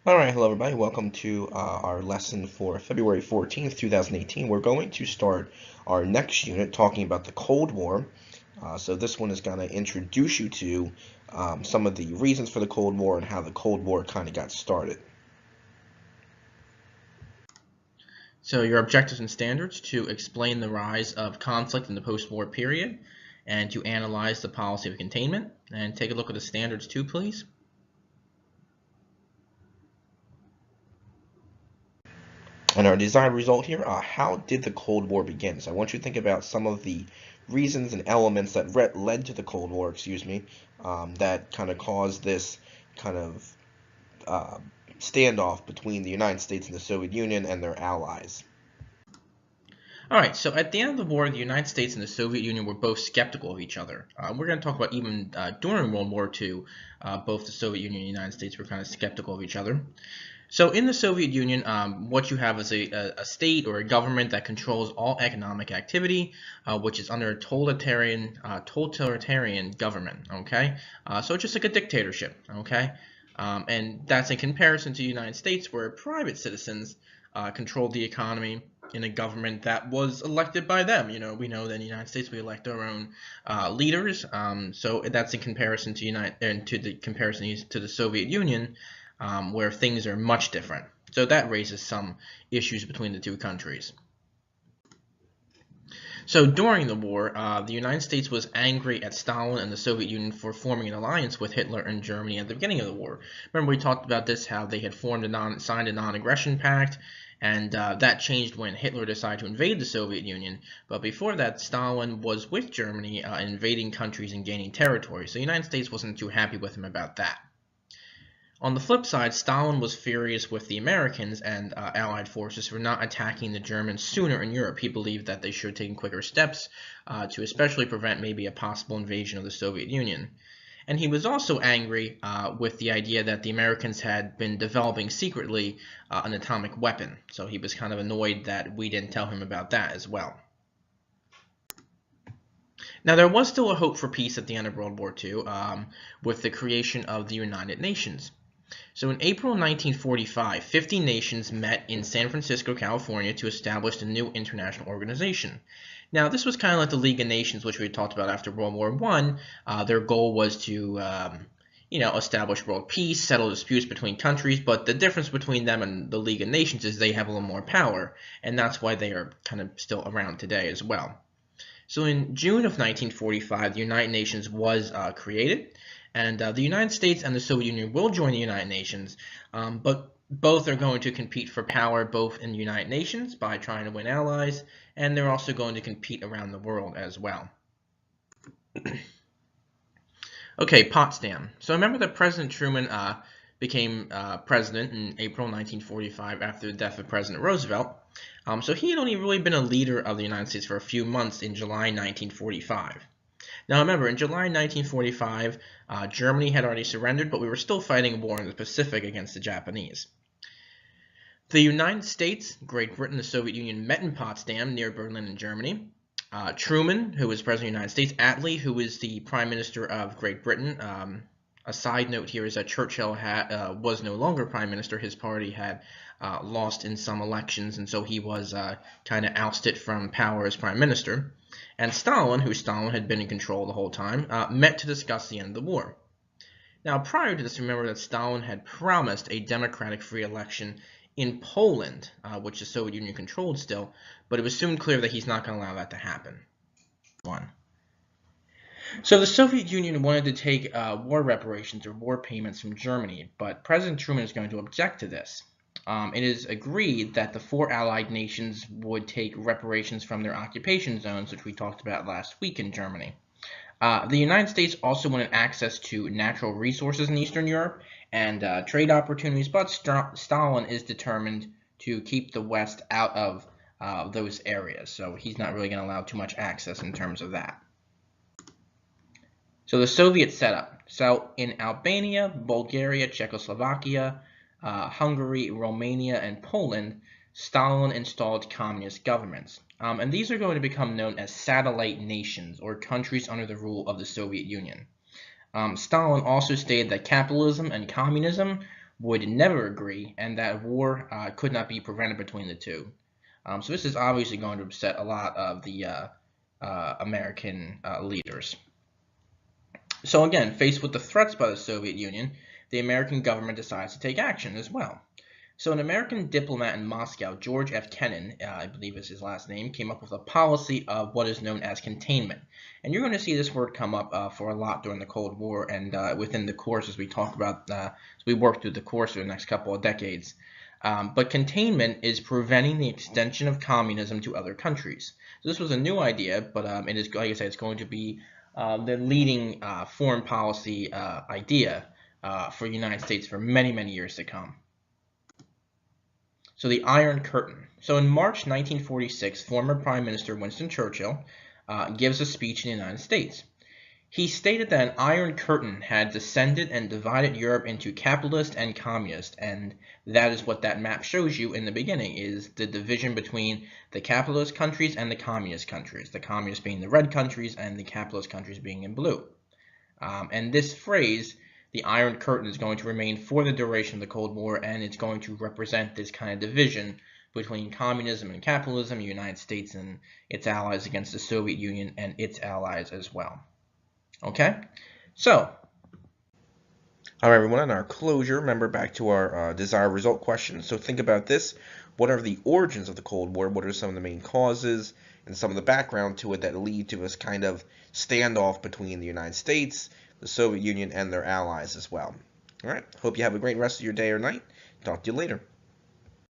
All right, hello everybody. Welcome to our lesson for February 14th, 2018. We're going to start our next unit talking about the Cold War. So this one is going to introduce you to some of the reasons for the Cold War and how the Cold War kind of got started. So your objectives and standards to explain the rise of conflict in the post-war period and to analyze the policy of containment. And take a look at the standards too, please. And our desired result here, how did the Cold War begin? So I want you to think about some of the reasons and elements that led to the Cold War, that kind of caused this kind of uh, standoff between the United States and the Soviet Union and their allies. All right, so at the end of the war, the United States and the Soviet Union were both skeptical of each other. We're going to talk about even during World War II, both the Soviet Union and the United States were kind of skeptical of each other. So in the Soviet Union, what you have is a state or a government that controls all economic activity, which is under a totalitarian government. Okay, so it's just like a dictatorship. Okay, and that's in comparison to the United States, where private citizens controlled the economy in a government that was elected by them. You know, we know that in the United States we elect our own leaders. So that's in comparison to the Soviet Union, where things are much different. So that raises some issues between the two countries. So during the war, the United States was angry at Stalin and the Soviet Union for forming an alliance with Hitler and Germany at the beginning of the war. Remember we talked about this, how they had signed a non-aggression pact, and that changed when Hitler decided to invade the Soviet Union. But before that, Stalin was with Germany invading countries and gaining territory. So the United States wasn't too happy with him about that. On the flip side, Stalin was furious with the Americans and Allied forces for not attacking the Germans sooner in Europe. He believed that they should have taken quicker steps to especially prevent maybe a possible invasion of the Soviet Union. And he was also angry with the idea that the Americans had been developing secretly an atomic weapon. So he was kind of annoyed that we didn't tell him about that as well. Now, there was still a hope for peace at the end of World War II with the creation of the United Nations. So in April 1945, 50 nations met in San Francisco, California to establish the new international organization. Now, this was kind of like the League of Nations, which we had talked about after World War I. Their goal was to establish world peace, settle disputes between countries, but the difference between them and the League of Nations is they have a little more power, and that's why they are kind of still around today as well. So in June of 1945, the United Nations was created, and the United States and the Soviet Union will join the United Nations, but both are going to compete for power both in the United Nations by trying to win allies, and they're also going to compete around the world as well. Okay, Potsdam. So remember that President Truman became president in April 1945 after the death of President Roosevelt. So he had only really been a leader of the United States for a few months in July 1945. Now remember, in July 1945, Germany had already surrendered, but we were still fighting a war in the Pacific against the Japanese. The United States, Great Britain, and the Soviet Union met in Potsdam near Berlin in Germany. Truman, who was President of the United States, Attlee, who was the Prime Minister of Great Britain. A side note here is that Churchill was no longer Prime Minister. His party had lost in some elections, and so he was kind of ousted from power as Prime Minister. And Stalin, who had been in control the whole time, met to discuss the end of the war. Now, prior to this, remember that Stalin had promised a democratic free election in Poland, which the Soviet Union controlled still, but it was soon clear that he's not going to allow that to happen. So the Soviet Union wanted to take war reparations or war payments from Germany, but President Truman is going to object to this. It is agreed that the four allied nations would take reparations from their occupation zones, which we talked about last week in Germany. The United States also wanted access to natural resources in Eastern Europe and trade opportunities, but Stalin is determined to keep the West out of those areas, so he's not really going to allow too much access in terms of that. So the Soviet setup. So in Albania, Bulgaria, Czechoslovakia, Hungary, Romania, and Poland, Stalin installed communist governments. And these are going to become known as satellite nations, or countries under the rule of the Soviet Union. Stalin also stated that capitalism and communism would never agree, and that war could not be prevented between the two. So this is obviously going to upset a lot of the American leaders. So again, faced with the threats by the Soviet Union, the American government decides to take action as well. So an American diplomat in Moscow, George F. Kennan, I believe is his last name, came up with a policy of what is known as containment. And you're going to see this word come up for a lot during the Cold War and within the course as we talk about, as we work through the course of the next couple of decades. But containment is preventing the extension of communism to other countries. So this was a new idea, but it is, like I said, it's going to be the leading foreign policy idea for the United States for many, many years to come. So the Iron Curtain. So in March 1946, former Prime Minister Winston Churchill gives a speech in the United States. He stated that an Iron Curtain had descended and divided Europe into capitalist and communist, and that is what that map shows you in the beginning, is the division between the capitalist countries and the communist countries, the communist being the red countries and the capitalist countries being in blue. And this phrase, the Iron Curtain, is going to remain for the duration of the Cold War, and it's going to represent this kind of division between communism and capitalism, the United States and its allies against the Soviet Union and its allies as well. Okay, so All right, everyone, in our closure, remember back to our desired result question. So think about this. What are the origins of the Cold War? What are some of the main causes and some of the background to it that lead to this kind of standoff between the United States, the Soviet Union, and their allies as well? All right, hope you have a great rest of your day or night. Talk to you later.